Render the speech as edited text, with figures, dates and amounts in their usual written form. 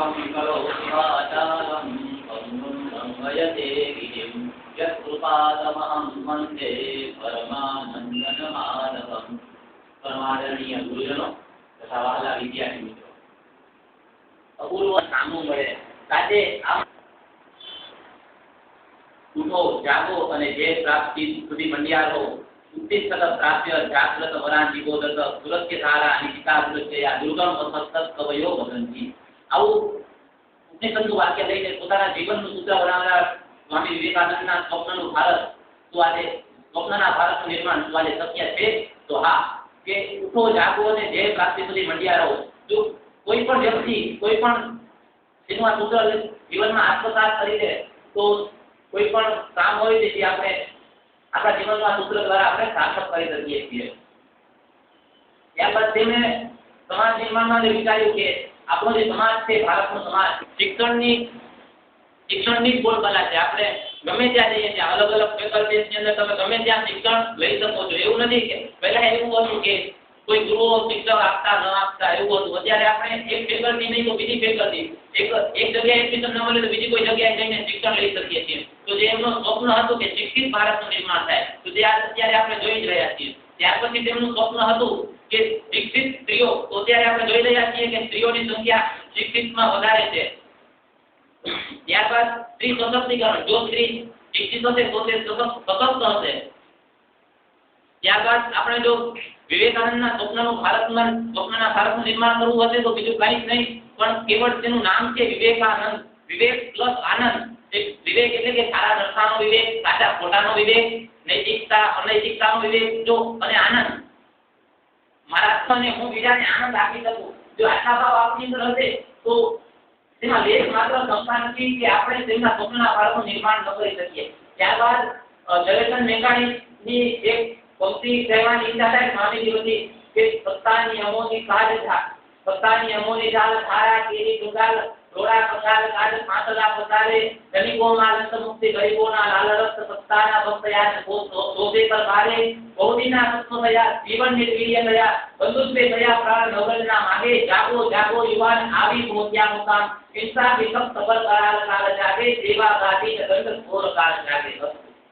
वाचालं संयते गिरिं यत्कृपातमहं वन्दे परमानन्दमाधवम्। परमादरणीय गुरुजनो तथा वहाला विद्यार्थी મિત્રો, અપૂર્વ નામું મળે સાથે આમ ઉઠો જાગો અને જે પ્રાપ્તિ સુધી મંડ્યા ઉત્તિષ્ઠ પ્રાપ્ય જાગ્રત વરાંચી ગોદત સુરત કે ધારા અનિતા સુરત દુર્ગમ અસત કવયો વદંતી। આવું ઉપનિષદનું વાક્ય લઈને પોતાના જીવનનું સૂત્ર બનાવનાર સ્વામી વિવેકાનંદના સ્વપ્નનું ભારત તો આજે સ્વપ્નના ભારતનું નિર્માણ તો આજે શક્ય છે। તો હા કે ઉઠો જાગો અને જે પ્રાપ્તિ સુધી મંડ્યા રહો। જો કોઈ પણ વ્યક્તિ કોઈ પણ જેનું આ સૂત્ર જીવનમાં આત્મસાત કરી દે તો કોઈ પણ કામ હોય તેથી આપણે આપણા જીવનમાં સૂત્ર દ્વારા આપણે સાર્થક કરી શકીએ છીએ। ત્યારબાદ તેમણે સમાજ નિર્માણમાં વિચાર્યું કે આપણો જે સમાજ છે ભારતનો સમાજ શિક્ષણની બોલબાલા છે। આપણે ગમે ત્યાં જઈએ ત્યાં અલગ અલગ ફેકલ્ટીની અંદર તમે ગમે ત્યાં શિક્ષણ લઈ શકો છો। એવું નથી કે પહેલા એવું હતું કે કોઈ ગુરુઓ શિક્ષણ આપતા ન આપતા એવું હતું। અત્યારે આપણે એક ફેકલ્ટી નહીં તો બીજી ફેકલ્ટી એક જગ્યાએ એડમિશન ન મળે તો બીજી કોઈ જગ્યાએ જઈને શિક્ષણ લઈ શકીએ છીએ। તો જે એમનું સ્વપ્ન હતું કે શિક્ષિત ભારતનું નિર્માણ થાય તો જે અત્યારે આપણે જોઈ જ રહ્યા છીએ। ત્યાર પછી તેમનું સ્વપ્ન હતું કે શિક્ષિત સ્ત્રીઓ તો અત્યારે આપણે જોઈ રહ્યા છીએ કે સ્ત્રીઓની સંખ્યા શિક્ષિતમાં વધારે છે। ત્યારબાદ સ્ત્રી સશક્તિકરણ, જો સ્ત્રી શિક્ષિત હશે તો તે સશક્ત હશે। ત્યારબાદ આપણે જો વિવેકાનંદના સ્વપ્નના ભારતનું નિર્માણ કરવું હશે તો બીજું કંઈ જ નહીં પણ કેવળ તેનું નામ છે વિવેકાનંદ। વિવેક પ્લસ આનંદ। વિવેક એટલે કે સારા નરસાનો વિવેક, સાચા ખોટાનો વિવેક, નૈતિકતા અનૈતિકતાનો વિવેક જો અને આનંદ મારા આત્માને હું બીજાને આનંદ આપી શકું। જો આટલા ભાવ આપણી અંદર હશે તો તેમાં લેશ માત્ર શંકા નથી કે આપણે તેમના સ્વપ્નના ભારતનું નિર્માણ ન કરી શકીએ। ત્યારબાદ જયચંદ મેઘાણીની એક પંક્તિ કહેવાની ઈચ્છા થાય સ્વામીજી હતી કે સત્તાની અમોની કાજ ચાલ ધારા કેરી જુગાલ રોડા પગાલ કાજ પાંચલા પગારે ધનિકોમાં લંત મુક્તિ ગરીબોના લાલ રસ સત્તાના ભક્તયાન શોધે પર ભારે બૌદ્ધિના સત્વ થયા જીવન નિર્વીર્ય થયા બંધુત્વે થયા પ્રાણ નવલના માગે જાગો જાગો યુવાન આવી પહોંચ્યા મુકામ ઇન્સાફ વિકપ સબર કરાલ કાળ જાગે સેવા ગાદી દંડ ઘોર કાળ જાગે।